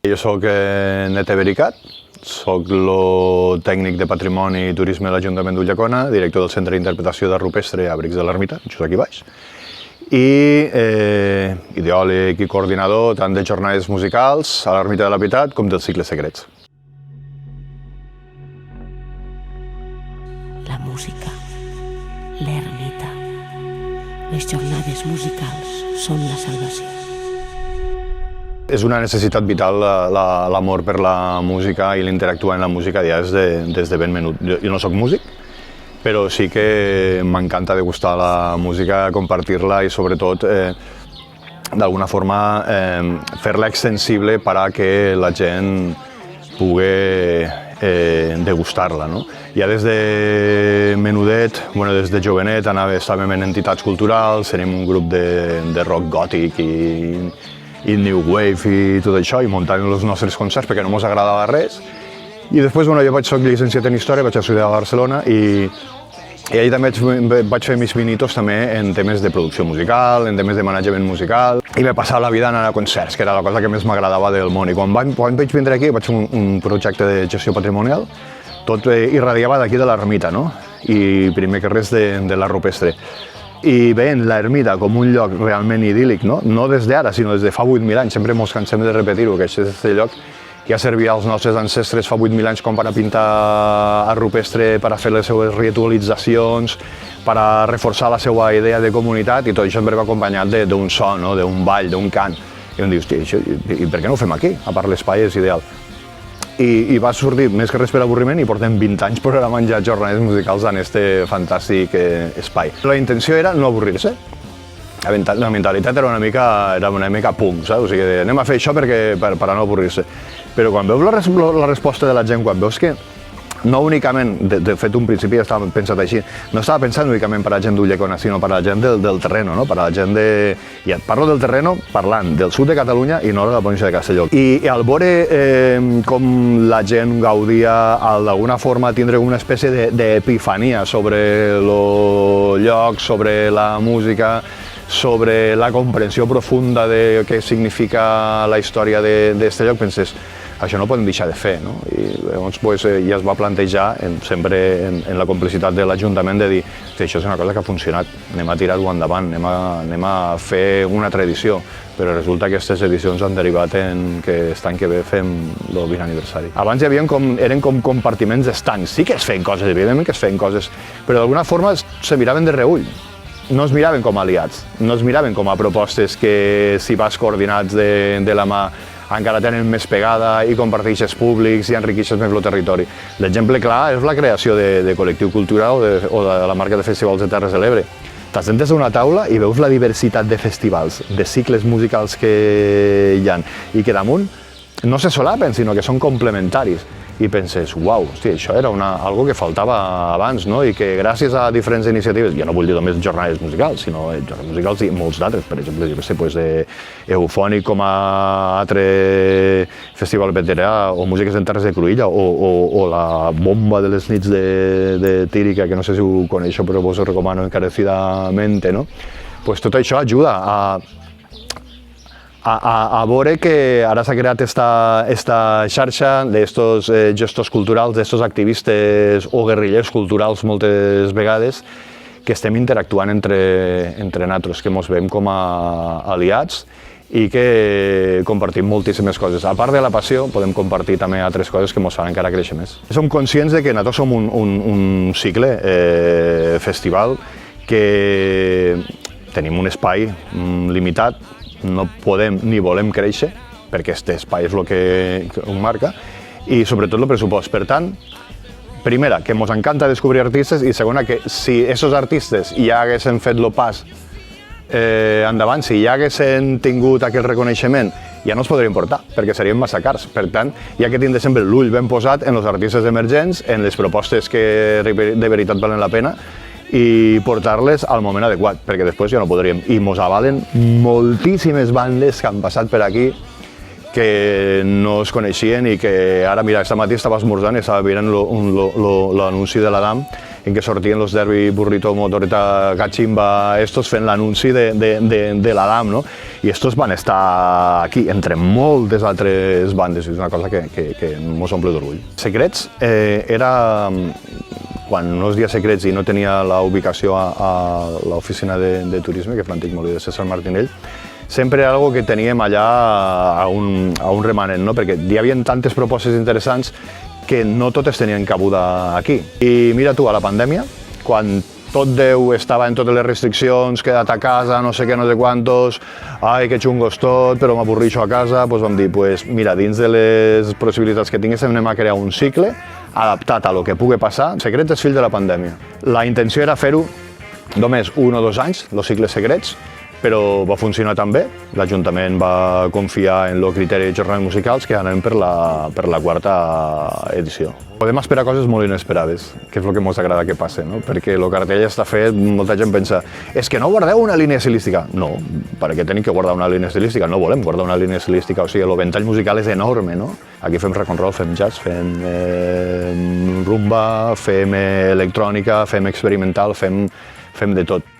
Jo soc Nete Vericat, soc el tècnic de Patrimoni i Turisme de l'Ajuntament d'Ulldecona, director del Centre d'Interpretació d'Art Rupestre a Brics de l'Ermita, just aquí baix, i ideòleg i coordinador tant de jornades musicals a l'Ermita de la Pietat com dels cicles secrets. La música, l'ermita, les jornades musicals són la salvació. És una necessitat vital l'amor per la música i l'interactuar amb la música ja des de ben menut. Jo no soc músic, però sí que m'encanta degustar la música, compartir-la i sobretot d'alguna forma fer-la extensible per a que la gent pugui degustar-la. Ja des de menudet, des de jovenet, estàvem en entitats culturals, tenim un grup de rock gòtic i new wave i tot això, i muntàvem els nostres concerts perquè no ens agradava res. I després, jo soc llicenciat en Història, vaig estudiar a Barcelona i allà també vaig fer mis pinitos també en temes de producció musical, en temes de management musical, i m'he passat la vida anant a concerts, que era la cosa que més m'agradava del món. I quan vaig vindre aquí, vaig fer un projecte de gestió patrimonial, tot irradiava d'aquí de l'ermita, i primer que res de l'art rupestre. I veient l'ermita com un lloc realment idíl·lic, no des d'ara, sinó des de fa 8.000 anys, sempre ens cansem de repetir-ho, que aquest és el lloc que ja servia als nostres ancestres fa 8.000 anys com per a pintar art rupestre, per a fer les seues ritualitzacions, per a reforçar la seva idea de comunitat, i tot això sempre va acompanyat d'un so, d'un ball, d'un cant. I em dius, i per què no ho fem aquí? A part l'espai és ideal. I va sortir més que res per avorriment i portem 20 anys programant ja jornades musicals en este fantàstic espai. La intenció era no avorrir-se. La mentalitat era una mica punk, saps? O sigui, anem a fer això per a no avorrir-se. Però quan veus la resposta de la gent, quan veus que no únicament, de fet un principi ja estava pensat així, no estava pensant únicament per a la gent d'Ulldecona, sinó per a la gent del terreno, per a la gent de... I et parlo del terreno parlant del sud de Catalunya i no de la província de Castelló. I al veure com la gent gaudia, d'alguna forma tindre una espècie d'epifania sobre el lloc, sobre la música, sobre la comprensió profunda de què significa la història d'aquest lloc, penses, això no ho podem deixar de fer. I llavors ja es va plantejar, sempre en la complicitat de l'Ajuntament, de dir que això és una cosa que ha funcionat, anem a tirar-ho endavant, anem a fer una tradició, però resulta que aquestes edicions han derivat en que l'any que ve fem el 20 aniversari. Abans eren com compartiments d'estancs, sí que es feien coses, evidentment que es feien coses, però d'alguna forma se miraven de reull. No es miraven com a aliats, no es miraven com a propostes que, si vas coordinats de la mà, encara tenen més pegada i comparteixes públics i enriqueixes més el territori. L'exemple clar és la creació de col·lectiu cultural o de la marca de festivals de Terres de l'Ebre. T'assentes a una taula i veus la diversitat de festivals, de cicles musicals que hi ha, i que damunt no se solapen, sinó que són complementaris. I penses, uau, això era algo que faltava abans, i que gràcies a diferents iniciatives, ja no vull dir només jornades musicals, sinó jornades musicals i molts d'altres, per exemple, jo què sé, Eufònic com a altre festival veterà, o Músiques en Terres de Cruïlla, o la bomba de les nits de Tírica, que no sé si ho coneixo, però vos ho recomano encarecidament, tot això ajuda a veure que ara s'ha creat esta xarxa d'estos gestors culturals, d'estos activistes o guerrillers culturals moltes vegades, que estem interactuant entre nosaltres, que ens veiem com a aliats i que compartim moltíssimes coses. A part de la passió, podem compartir també altres coses que ens fan encara créixer més. Som conscients que nosaltres som un cicle festival que tenim un espai limitat, no podem ni volem créixer, perquè aquest espai és el que ho marca, i sobretot el pressupost. Per tant, primera, que ens encanta descobrir artistes, i segona, que si aquests artistes ja haguessin fet el pas endavant, si ja haguessin tingut aquest reconeixement, ja no es podria importar, perquè serien massa cars. Per tant, hi ha que tindre sempre l'ull ben posat en els artistes emergents, en les propostes que de veritat valen la pena, i portar-les al moment adequat, perquè després ja no podríem. I mos avalen moltíssimes bandes que han passat per aquí que no es coneixien i que ara, mira, aquesta matí estava esmorzant i estava mirant l'anunci de l'Adam en què sortien los Derby, Burrito, Motoreta, Cachimba, estos fent l'anunci de l'Adam, no? I estos van estar aquí, entre moltes altres bandes, és una cosa que mos omple d'orgull. Secrets era, quan no es dia Secrets i no tenia la ubicació a l'oficina de turisme, que és l'antic molí de César Martinell, sempre era algo que teníem allà a un remanent, no? Perquè hi havia tantes propostes interessants que no totes tenien cabuda aquí. I mira tu, a la pandèmia, quan tot Déu estava en totes les restriccions, queda't a casa, no sé què, no sé quantos, ai, que xungo és tot, però m'avorrixo a casa, doncs vam dir, mira, dins de les possibilitats que tinguéssim anem a crear un cicle adaptat a lo que pugui passar. Secrets és fill de la pandèmia. La intenció era fer-ho només 1 o 2 anys, els cicles secrets, però va funcionar tan bé, l'Ajuntament va confiar en el criteri de jornades musicals que anem per la 4a edició. Podem esperar coses molt inesperades, que és el que ens agrada que passe, no? Perquè el cartell està fet, molta gent pensa és que no guardeu una línia estilística. No, per què tenim que guardar una línia estilística? No volem guardar una línia estilística, o sigui, el ventall musical és enorme, no? Aquí fem rock and roll, fem jazz, fem rumba, fem electrònica, fem experimental, fem de tot.